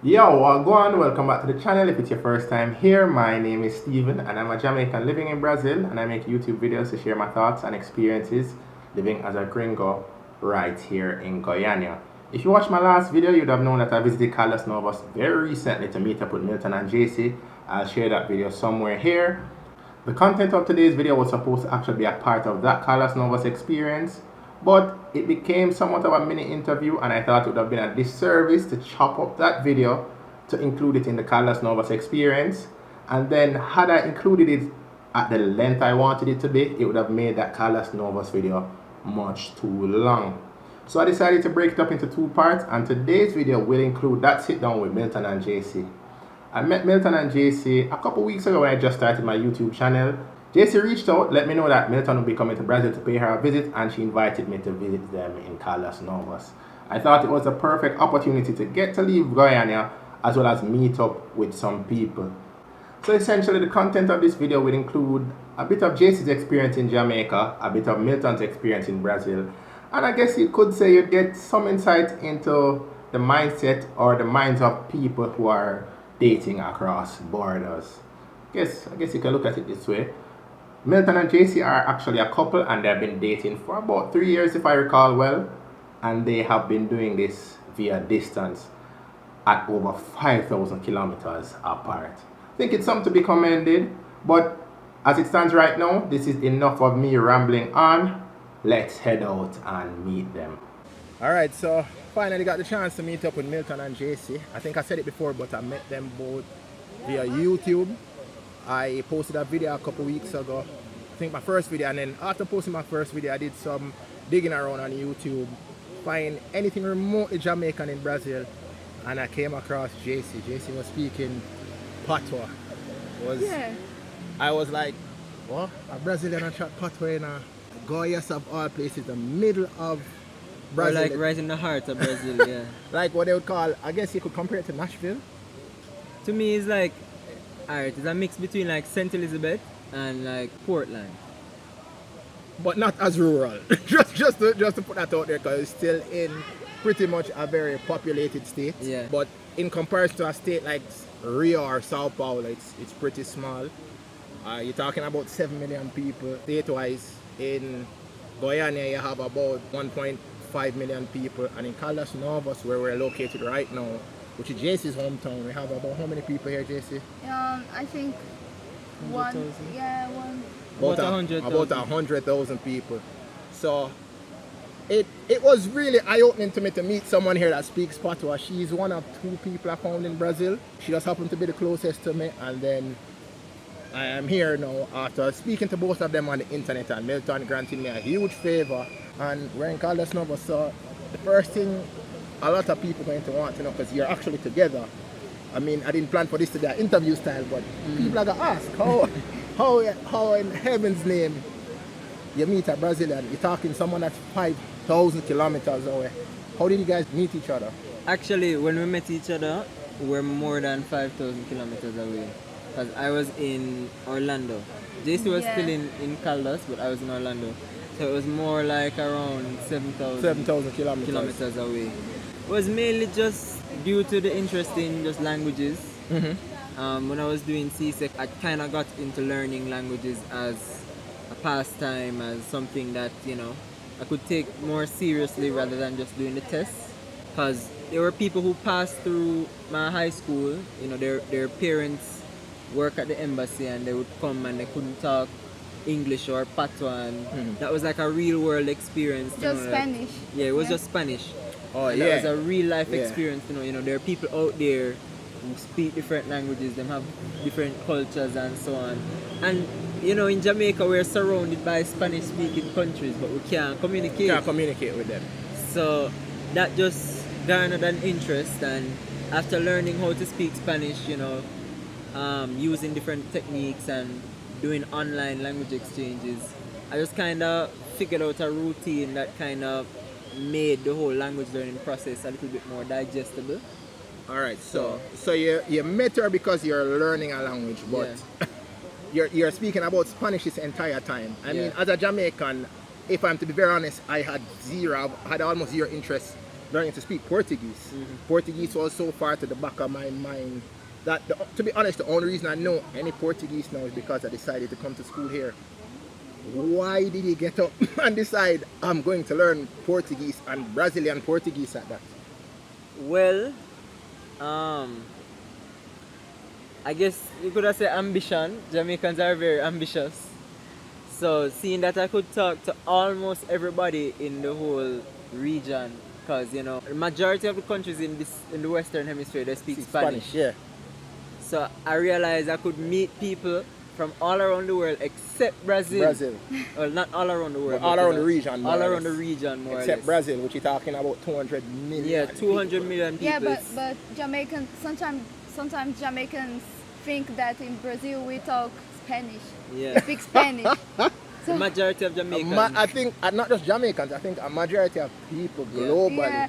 Yo, go on, welcome back to the channel. If it's your first time here, my name is Steven and I'm a Jamaican living in Brazil, and I make YouTube videos to share my thoughts and experiences living as a gringo right here in Guyana. If you watched my last video, you'd have known that I visited Caldas Novas very recently to meet up with Milton and JC. I'll share that video somewhere here. The content of today's video was supposed to actually be a part of that Caldas Novas experience, but it became somewhat of a mini interview, and I thought it would have been a disservice to chop up that video to include it in the Caldas Novas experience. And then had I included it at the length I wanted it to be, it would have made that Caldas Novas video much too long. So I decided to break it up into two parts, and today's video will include that sit down with Milton and JC. I met Milton and JC a couple weeks ago when I just started my YouTube channel. JC reached out, let me know that Milton would be coming to Brazil to pay her a visit, and she invited me to visit them in Caldas Novas. I thought it was a perfect opportunity to get to leave Guyana as well as meet up with some people. So essentially the content of this video will include a bit of JC's experience in Jamaica, a bit of Milton's experience in Brazil, and I guess you could say you'd get some insight into the mindset or the minds of people who are dating across borders. I guess you can look at it this way. Milton and JC are actually a couple, and they've been dating for about 3 years if I recall well, and they have been doing this via distance at over 5,000 kilometers apart. I think it's something to be commended, but as it stands right now, this is enough of me rambling on. Let's head out and meet them. Alright, so finally got the chance to meet up with Milton and JC. I think I said it before, but I met them both via YouTube. I posted a video a couple weeks ago, I think my first video, and then after posting my first video I did some digging around on YouTube, find anything remotely Jamaican in Brazil, and I came across JC. JC was speaking patois. I was like, what? A Brazilian and chat patois in a Goiás of all places, the middle of Brazil. Or like right in the heart of Brazil, yeah. Like what they would call, I guess you could compare it to Nashville. To me, it's like, alright, it's a mix between like St. Elizabeth and like Portland. But not as rural. just to put that out there, because it's still in pretty much a very populated state. Yeah. But in comparison to a state like Rio or Sao Paulo, it's pretty small. You're talking about 7 million people. State-wise, in Guyana you have about 1.5 million people, and in Caldas Novas, where we're located right now, which is JC's hometown, we have about how many people here, JC? I think 100,000. one. About 100,000. About 100,000 people. So it was really eye-opening to me to meet someone here that speaks patois. She's one of 2 people I found in Brazil. She just happened to be the closest to me, and then I am here now after speaking to both of them on the internet, and Milton granted me a huge favor, and we're in Caldas Novas. So the first thing a lot of people are going to want to know, because you're actually together. I mean, I didn't plan for this to be an interview style, but people are going to ask, how in heaven's name you meet a Brazilian? You're talking someone that's 5,000 kilometers away. How did you guys meet each other? Actually, when we met each other, we're more than 5,000 kilometers away. Because I was in Orlando. JC was still in Caldas, but I was in Orlando. So it was more like around 7,000 kilometers away. It was mainly just due to the interest in just languages. When I was doing CSEC, I kind of got into learning languages as a pastime, as something that, you know, I could take more seriously rather than just doing the tests. Because there were people who passed through my high school, you know, their parents work at the embassy, and they would come and they couldn't talk English or patois, and that was like a real world experience. Just Spanish. Yeah, it was just Spanish. Oh, and yeah. that was a real life experience, you know, there are people out there who speak different languages, them have different cultures and so on. And you know, in Jamaica we're surrounded by Spanish speaking countries, but we can't communicate. Can't communicate with them. So that just garnered an interest, and after learning how to speak Spanish, you know, using different techniques and doing online language exchanges, I just kind of figured out a routine that kind of made the whole language learning process a little bit more digestible. Alright, so you met her because you're learning a language, but you're speaking about Spanish this entire time. I mean, as a Jamaican, if I'm to be very honest, I had almost zero interest learning to speak Portuguese. Portuguese was so far to the back of my mind that, to be honest, the only reason I know any Portuguese now is because I decided to come to school here. Why did you get up and decide I'm going to learn Portuguese and Brazilian Portuguese at that? Well, I guess you could have said ambition. Jamaicans are very ambitious. So seeing that I could talk to almost everybody in the whole region, because you know, the majority of the countries in the Western Hemisphere they speak Spanish. Yeah. So I realized I could meet people from all around the world except Brazil. Well, not all around the world. But all around the region. All around the region, more except or less. Brazil, which you're talking about 200 million. Yeah, 200 million people. Yeah, but Jamaicans sometimes Jamaicans think that in Brazil we talk Spanish. Yeah. Speak Spanish. The majority of Jamaicans. I think not just Jamaicans. I think a majority of people Yeah. globally. Yeah.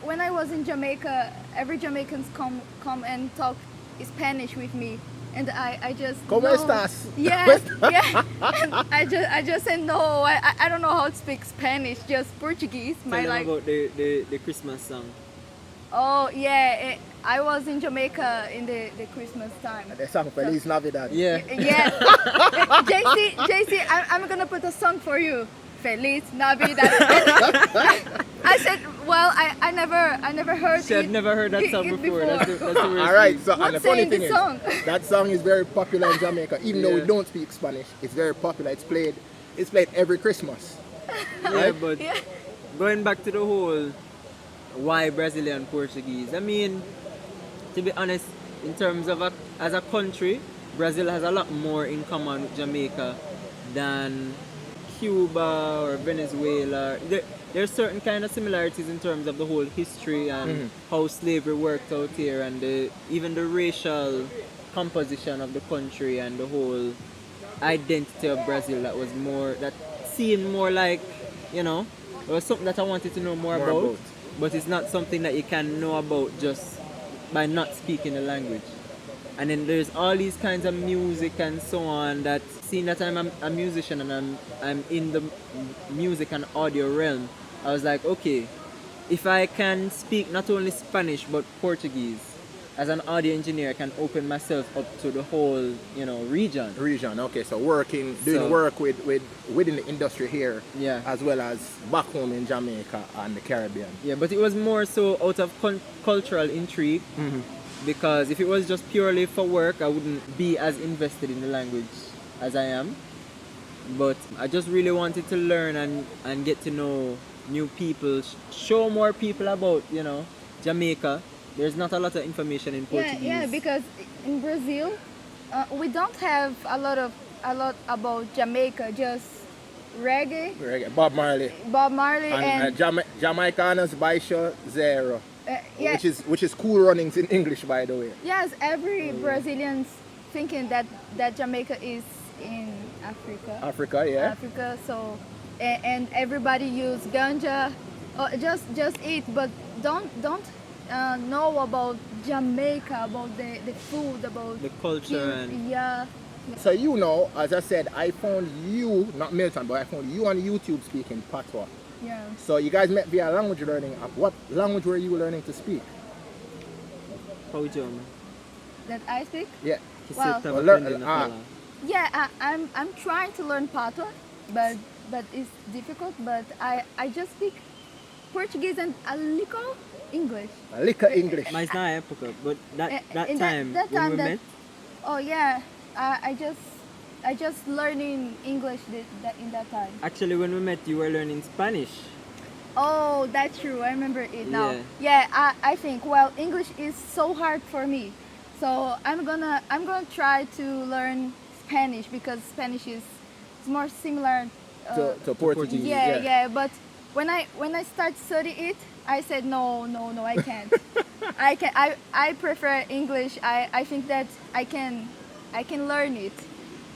When I was in Jamaica, every Jamaicans come and talk Spanish with me, and I just ¿Cómo no. estás? Yeah, yeah. And I just said no. I don't know how to speak Spanish, just Portuguese. Tell them like about the Christmas song. oh yeah, I was in Jamaica in the Christmas time. The song Feliz Navidad. Yeah. Yeah, JC, I'm gonna put a song for you. Feliz Navidad. I said, well, I never heard She it. had never heard that it- song it before. That's the worst All right. So and What's the funny saying thing the is, song? that song is very popular in Jamaica. Even though we Yeah. don't speak Spanish, it's very popular. It's played every Christmas. Yeah, but Yeah. going back to the whole why Brazilian Portuguese. I mean, to be honest, in terms of as a country, Brazil has a lot more in common with Jamaica than Cuba or Venezuela. There's certain kind of similarities in terms of the whole history and how slavery worked out here, and even the racial composition of the country and the whole identity of Brazil that seemed more like, you know, it was something that I wanted to know more about, but it's not something that you can know about just by not speaking the language. And then there's all these kinds of music and so on, that seeing that I'm a musician and I'm in the music and audio realm, I was like, okay, if I can speak not only Spanish but Portuguese, as an audio engineer I can open myself up to the whole, you know, region. Okay, so doing work within the industry here, Yeah. as well as back home in Jamaica and the Caribbean. Yeah, but it was more so out of cultural intrigue, because if it was just purely for work, I wouldn't be as invested in the language as I am. But I just really wanted to learn and get to know new people, show more people about, you know, Jamaica. There's not a lot of information in Portuguese. Yeah, because in Brazil, we don't have a lot about Jamaica. Just reggae, Bob Marley. and Jamaicanos Baixo Zero, yeah. which is cool runnings in English, by the way. Yes, every Brazilians thinking that Jamaica is in Africa. Africa, yeah. Africa, so and everybody use ganja, just eat, but don't know about Jamaica, about the food, about The culture and yeah. So you know, as I said, I found you, not Milton, but I found you on YouTube speaking Patois. Yeah. So you guys met via language learning app. What language were you learning to speak? Paujama. That I speak. Yeah. Well, Yeah, I'm trying to learn Patois, but it's difficult. But I just speak Portuguese and a little English. A little English. Mas na época, but that In time that when time we that- met, Oh yeah, I just learning English in that time. actually when we met you were learning Spanish. Oh, that's true. I remember it now. Yeah. Yeah, I think English is so hard for me, so I'm gonna try to learn Spanish, because Spanish is more similar. To Portuguese. Yeah. But when I start study it, I said no, I can't. I prefer English. I think that I can learn it.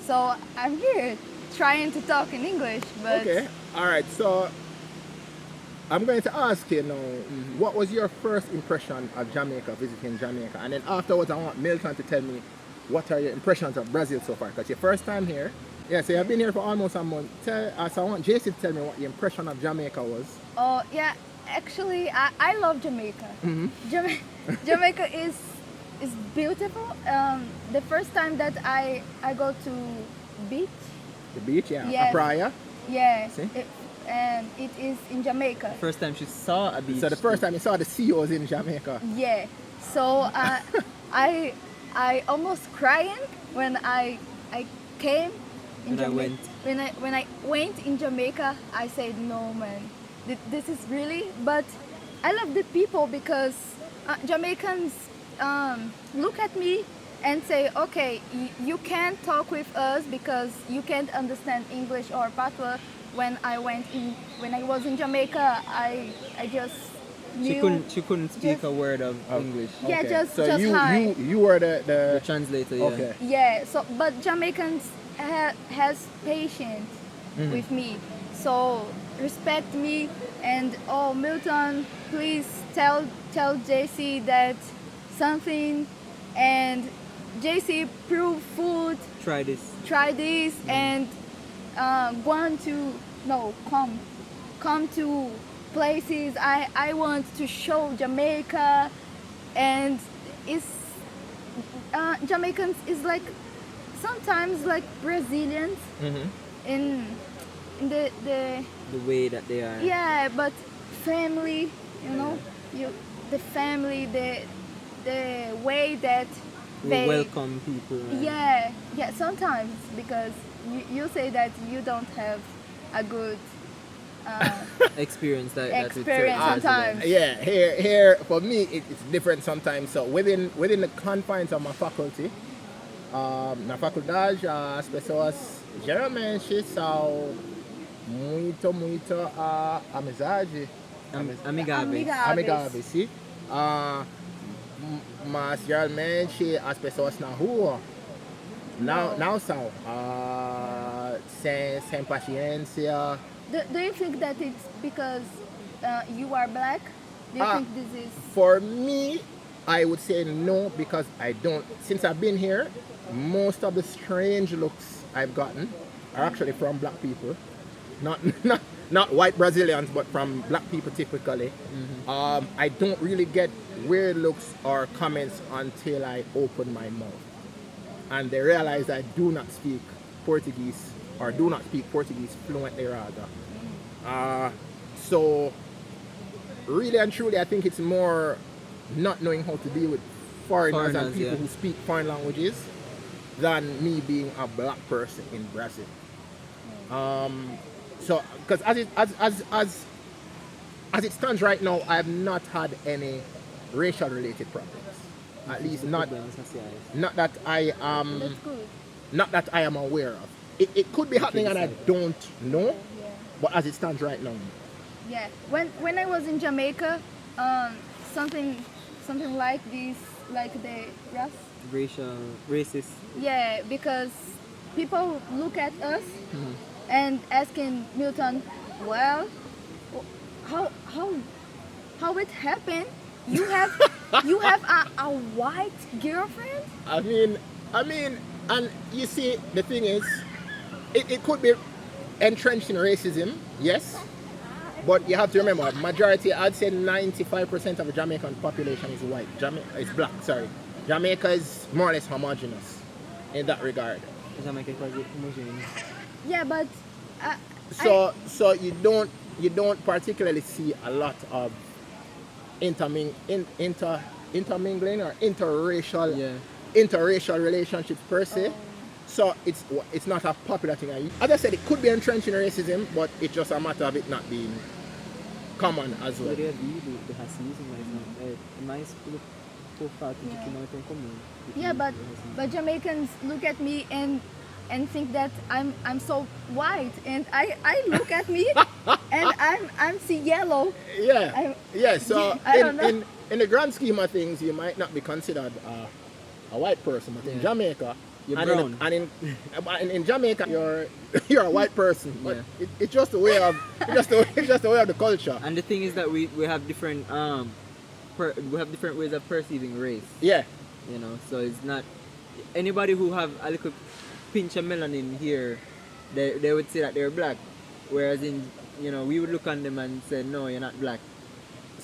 So I'm here trying to talk in English, but Okay. All right. So I'm going to ask you now, what was your first impression of Jamaica, visiting Jamaica? And then afterwards, I want Milton to tell me, what are your impressions of Brazil so far? Because your first time here. Yeah, so you've been here for almost a month. So I want Jason to tell me what your impression of Jamaica was. oh yeah, Actually, I love Jamaica. Jamaica is beautiful. The first time that I go to beach, The beach, yeah. Yes. Praia. yeah, See? and it is in Jamaica. First time she saw a beach. So the first time you saw the sea was in Jamaica. Yeah. So I almost crying when I came in when I went in Jamaica. I said no, man, this is really. But I love the people because Jamaicans look at me and say, okay, you can't talk with us because you can't understand English or patois. When I was in Jamaica, I just knew. She couldn't speak just- a word of English. Yeah, Okay. just so hi. you were The the translator, yeah. okay. Yeah, so but Jamaicans has patience with me, so respect me and oh Milton, please tell JC that something, and JC prove food, Try this. try this and want to come to places. I want to show Jamaica, and it's Jamaicans is like sometimes like Brazilians in the The way that they are. yeah, but family, the family, the way that We they welcome people. and yeah sometimes because you say that you don't have a good Experience that experience with sometimes. Yeah, here for me it's different sometimes. So within the confines of my faculty, na faculdade as pessoas geralmente são muito amizade, Amigáveis. amigáveis, sim. Mas geralmente as pessoas na rua não são sem paciência. Do you think that it's because you are black? Do you think this is For me, I would say no because I don't. Since I've been here, most of the strange looks I've gotten are actually from black people, not white Brazilians, but from black people typically. I don't really get weird looks or comments until I open my mouth, and they realize I do not speak Portuguese or do not speak Portuguese fluently rather. So really and truly, I think it's more not knowing how to deal with foreigners and Foreigners, people yeah. who speak foreign languages than me being a black person in Brazil. So, because as it stands right now, I have not had any racial related problems. At least not that I that's good? not that I am aware of. It could be happening and I don't know, Yeah. but as it stands right now, Yeah. When I was in Jamaica, something like this, like the Racist. yeah, because people look at us and asking Milton, well, how it happened? You have a white girlfriend? I mean, and you see, the thing is, it could be entrenched in racism, yes, but you have to remember, majority, I'd say 95% of the Jamaican population is white. Is black, sorry. Jamaica is more or less homogeneous in that regard. Jamaica is quite homogeneous. Yeah, but So you don't particularly see a lot of intermingling or interracial relationships per se. So it's not a popular thing. As I said, it could be entrenched in racism, but it's just a matter of it not being common as well. Poderia vir do racismo, mas não, é mais por fato de que não é tão comum. do que yeah, do racismo. but Jamaicans look at me and think that I'm so white, and I look at me and I'm see yellow. Yeah, yeah. So I don't know. in the grand scheme of things, you might not be considered a white person, but in Yeah. Jamaica, You're and brown. in Jamaica, you're a white person. But Yeah. it's just a way of it's just a way of the culture. And the thing is that we have different we have different ways of perceiving race. Yeah, You know, so it's not anybody who have a little pinch of melanin here, they would say that they're black, whereas in we would look on them and say no, you're not black.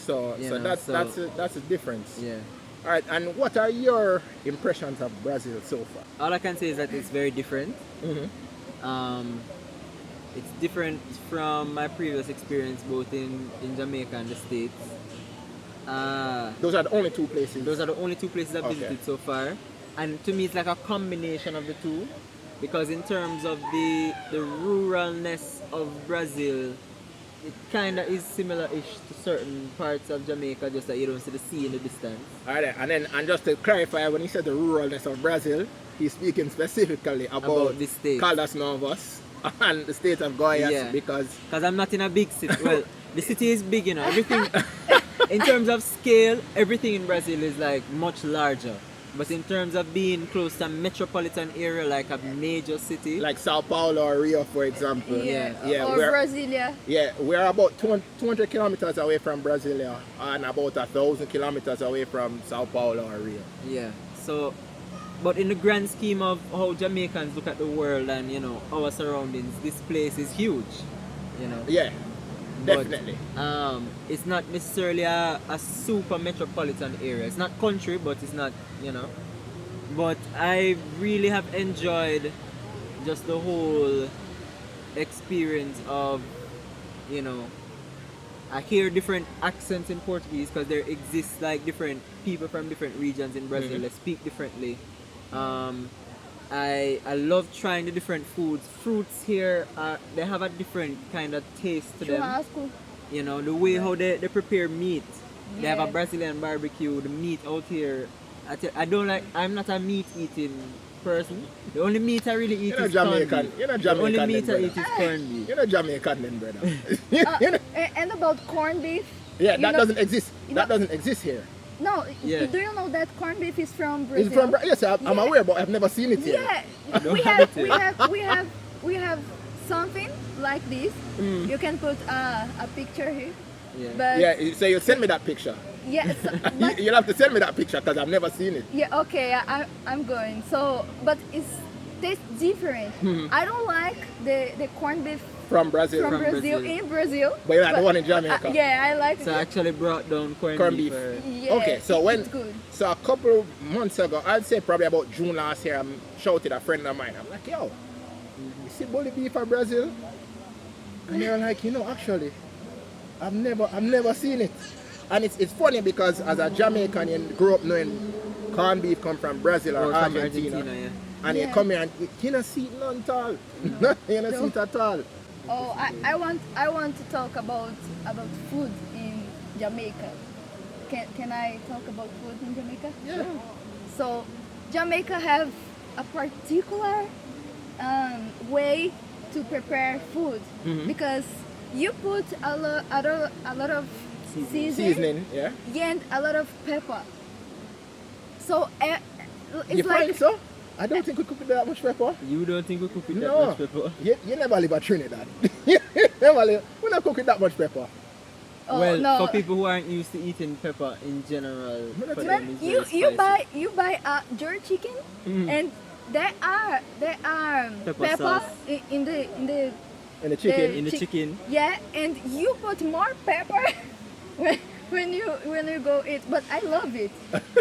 So You so know, that's so- that's a difference. Yeah. All right, and what are your impressions of Brazil so far? All I can say is that it's very different. Mm-hmm. It's different from my previous experience both in Jamaica and the States. Those are the only two places. Those are the only two places I've Okay. visited so far. And to me, it's like a combination of the two. Because in terms of the ruralness of Brazil, it kind of is similar-ish to certain parts of Jamaica, just that you don't see the sea in the distance. All right, and just to clarify, when he said the ruralness of Brazil, he's speaking specifically about the state. Caldas Novas and the state of Goiás Yeah. because Because I'm not in a big city. Well, the city is big, you know. Everything, in terms of scale, everything in Brazil is like much larger. But in terms of being close to a metropolitan area, like a major city, like Sao Paulo or Rio, for example. Yeah. Or we're- Brasilia. Yeah, we're about 200 kilometers away from Brasilia and about 1,000 kilometers away from Sao Paulo or Rio. yeah. So, but in the grand scheme of how Jamaicans look at the world and, you know, our surroundings, this place is huge, you know. Yeah, But, definitely. it's not necessarily a super metropolitan area. It's not country, but it's not, you know. But I really have enjoyed just the whole experience of, you know, I hear different accents in Portuguese because there exists like different people from different regions in Brazil Mhm. that speak differently. I love trying the different foods. Fruits here, they have a different kind of taste to them. Churrasco. You know, the way how they prepare meat. They have a Yeah. Brazilian barbecue. The meat out here, I don't like, I'm not a meat eating person. The only meat I really eat You're not is corned Jamaican. beef. You're not The only Jamaican meat I then, eat is corned beef. You're not Jamaican then, brother. And about corned beef. Yeah, you that know- doesn't exist. you That know- doesn't exist here. No, Yeah. do you know that corned beef is from Brazil? It's from yes, I'm Yeah. aware, but I've never seen it here. Yeah, don't we have have, it here. we have something like this. Mm. You can put a picture here, Yeah. but Yeah, so you send me that picture. yes, but, You'll have to send me that picture because I've never seen it. yeah, okay, I'm going. So, but it's tastes different. Hmm. I don't like the corned beef From Brazil. from From Brazil Brazil. in Brazil. But you like the one in Jamaica? Yeah, I like. So I actually brought down corned Corned beef. beef. Yeah, Okay, so when it's good. so a couple months ago, I'd say probably about June last year, I shouted a friend of mine. I'm like, yo, you see bully beef from Brazil? And they were like, you know, actually, I've never seen it. And it's funny because as a Jamaican, you grew up knowing corned beef come from Brazil or Or from Argentina. Argentina, yeah. And you Yeah. come here and you don't see it none at all. You don't see it at all. Oh, I want to talk about food in Jamaica. Can I talk about food in Jamaica? Yeah. So, Jamaica have a particular way to prepare food Mhm. because you put a lot of seasoning, Seasoning, yeah. and a lot of pepper. So it's You like find so? I don't think we cook with that much pepper. You don't think we cook with that No. much pepper? You never live at Trinidad. We not cook with that much pepper. oh, Well, no. for people who aren't used to eating pepper in general, for But them it's you very spicy. you buy a jerk chicken and there are Pepper sauce. in the And the chicken. In the chicken. yeah, and you put more pepper when you go eat, but I love it.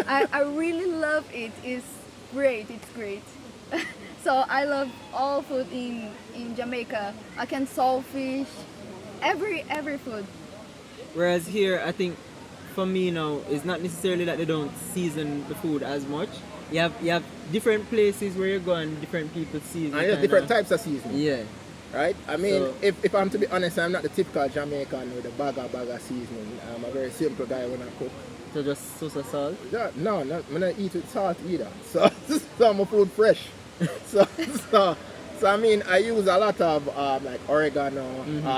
I really love it. It's great. So I love all food in Jamaica. I can saltfish, every food. Whereas here, I think for me now, it's not necessarily that they don't season the food as much. You have different places where you go and different people season. And there's different types of seasoning. Yeah. Right? I mean, So- if I'm to be honest, I'm not the typical Jamaican with a bag of seasoning. I'm a very simple guy when I cook. So just salt. Yeah, no, not, I don't eat with salt either. So my food fresh. so, so I mean, I use a lot of like oregano,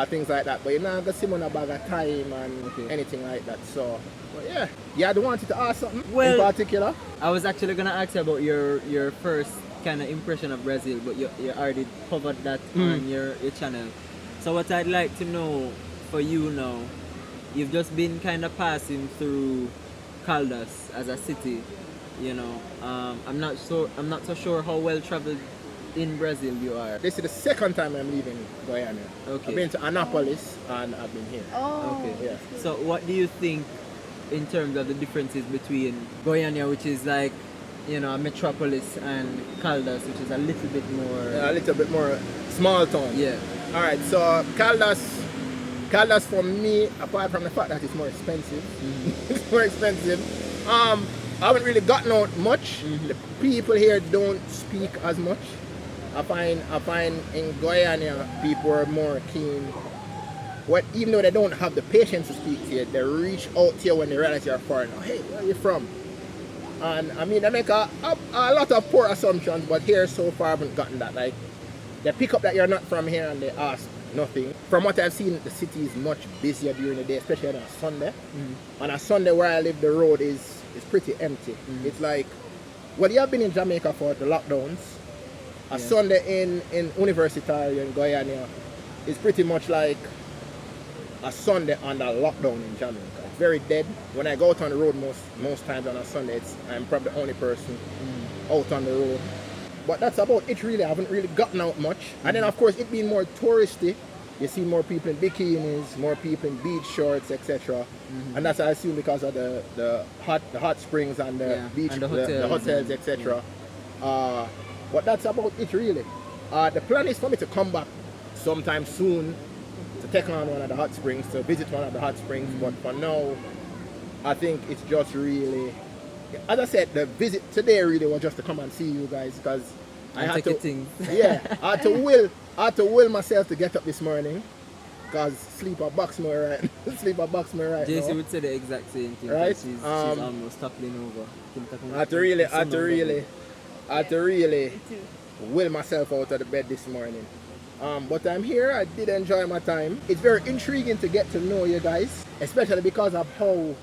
things like that. But you're not gonna see me on a bag of thyme and Okay. anything like that. So, but yeah, I don't want you to ask something Well- in particular. I was actually gonna ask you about your first kind of impression of Brazil, but you already covered that on your channel. So what I'd like to know for you now, you've just been kind of passing through Caldas as a city, you know. I'm not so sure how well traveled in Brazil you are? This is the second time I'm leaving Guyana. Okay. I've been to Annapolis and I've been here. Oh. Okay. Yeah. So what do you think in terms of the differences between Goiânia, which is like, you know, a metropolis, and Caldas, which is a little bit more... A little bit more small town. Yeah. All right, so Caldas for me, apart from the fact that it's more expensive, it's more expensive. I haven't really gotten out much. The people here don't speak as much. I find in Guyana people are more keen. Even though they don't have the patience to speak to you, they reach out to you when they realize you're foreigner. Hey, where are you from? And I mean, they make a lot of poor assumptions, but here so far I haven't gotten that. Like, they pick up that you're not from here and they ask nothing. From what I've seen, the city is much busier during the day, especially on a Sunday. On a Sunday where I live, the road is pretty empty. It's like, well, you have been in Jamaica for the lockdowns. A Sunday in Universitario in Guyana is pretty much like a Sunday under lockdown in Jamaica. It's very dead. When I go out on the road most times on a Sunday, I'm probably the only person out on the road. But that's about it really. I haven't really gotten out much. And then of course it being more touristy, you see more people in bikinis, more people in beach shorts, etc. And that's I assume because of the hot springs and the beach, and the hotels, etc. But that's about it really. The plan is for me to come back sometime soon to take on one of the hot springs, to visit one of the hot springs. But for now, I think it's just really, as I said, the visit today really was just to come and see you guys, because I had to, I had to will myself to get up this morning, because sleep box me right JC now. would say the exact same thing. Right? She's almost toppling over. I had to really will myself out of the bed this morning. But I'm here. I did enjoy my time. It's very intriguing to get to know you guys, especially because of how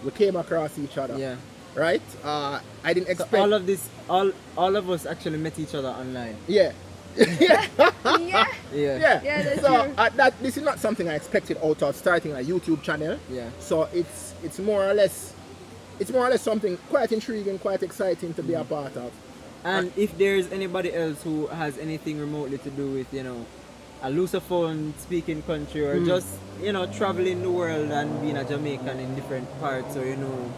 we came across each other. Yeah. Right? I didn't expect... So all of us actually met each other online. Yeah. Yeah. Yeah. Yeah, that's So true. this is not something I expected out of starting a YouTube channel. Yeah. So it's more or less something quite intriguing, quite exciting to be a part of. And if there's anybody else who has anything remotely to do with, you know, a Lusophone speaking country, or just, you know, traveling the world and being a Jamaican in different parts, or, you know,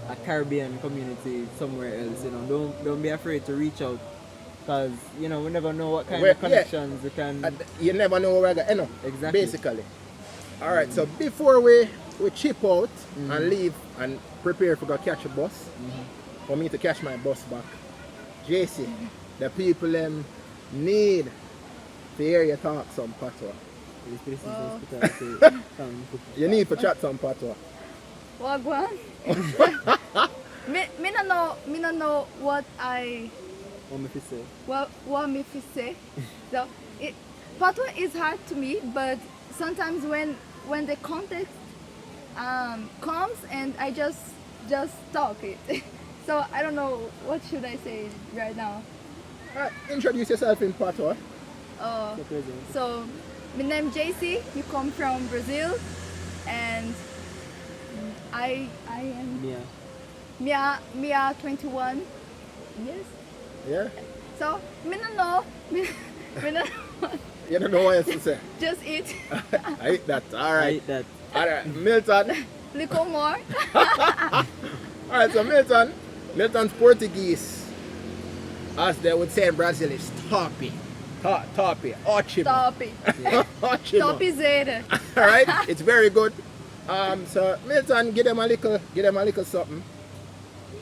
a Caribbean community somewhere else, you know, don't be afraid to reach out, because, you know, we never know what kind of connections we can... You never know where we're going, you know, Exactly. basically. All right, so before we chip out and leave and prepare to go catch a bus, for me to catch my bus back, JC, the people need to hear you talk some patois. You need to chat some patois. Wagwan. Me no know what me fi say. So patois is hard to me, but sometimes when the context comes and I just talk it. So I don't know what should I say right now. Introduce yourself in patois. So my name JC. You come from Brazil, and I am Mia 21 years. Yeah? So me no know. Me no You don't know what else to say. just eat I eat that. All I right. hate that. All right, Milton. little more. All right, so Milton's Portuguese, as they would say in Brazil, is topi. Topi. Ótimo. Top. Ótimo. Topzera. All right, it's very good. So Milton, give them a little something.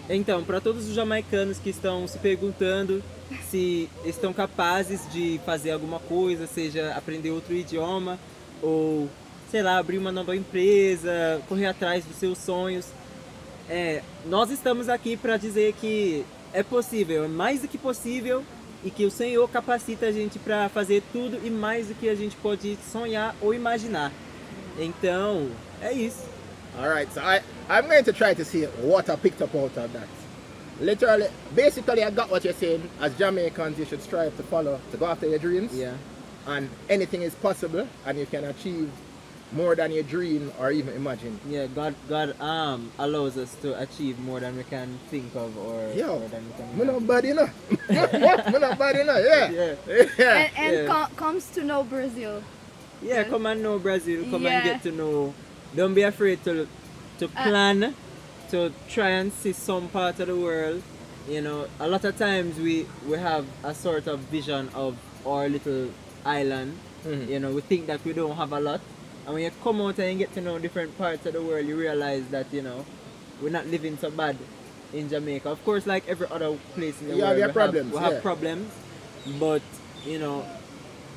Então, para todos os jamaicanos que estão se perguntando se estão capazes de fazer alguma coisa, seja aprender outro idioma ou, sei lá, abrir uma nova empresa, correr atrás dos seus sonhos, nós estamos aqui para dizer que é possível, é mais do que possível, e que o Senhor capacita a gente para fazer tudo e mais do que a gente pode sonhar ou imaginar. Então, é isso. All right, so I'm going to try to see what I picked up out of that. Literally, basically, I got what you're saying. As Jamaicans, you should strive to go after your dreams. Yeah. And anything is possible, and you can achieve more than you dream or even imagine. Yeah, God allows us to achieve more than we can think of or Yo, more than we can me imagine. not bad enough. Me not bad enough, yeah. Yeah. Yeah. And Yeah. comes to know Brazil. Yeah, come and know Brazil. Come and Yeah. get to know. Don't be afraid to plan, to try and see some part of the world. You know, a lot of times we have a sort of vision of our little island. Mhm. You know, we think that we don't have a lot. And when you come out and you get to know different parts of the world, you realize that, you know, we're not living so bad in Jamaica. Of course, like every other place in the Yeah, world, there are problems, we have yeah. problems. But, you know,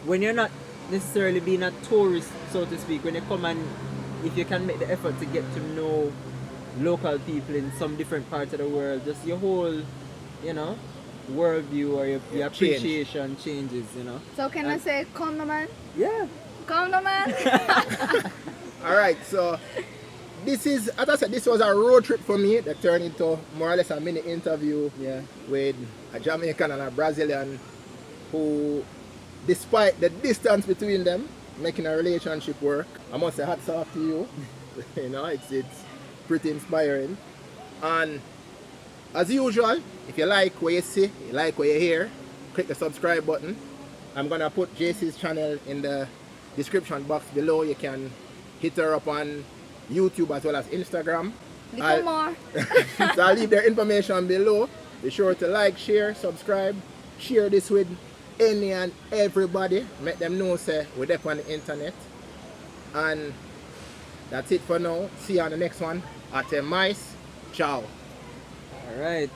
when you're not necessarily being a tourist, so to speak, when you come and if you can make the effort to get to know local people in some different parts of the world, just your whole, you know, worldview or your Yeah, appreciation changes, you know. So can I say, come no man? Yeah. Come no man? All right, so this is, as I said, this was a road trip for me that turned into more or less a mini interview Yeah. with a Jamaican and a Brazilian who, despite the distance between them, making a relationship work. I must say hats off to you. You know, it's pretty inspiring. And as usual, if you like what you see, you like what you hear, click the subscribe button. I'm gonna put JC's channel in the description box below. You can hit her up on YouTube as well as Instagram. Little more. So I'll leave their information below. Be sure to like, share, subscribe, share this with any and everybody. Make them know say we're up on the internet. And that's it for now. See you on the next one. Ate Mais. Ciao. All right.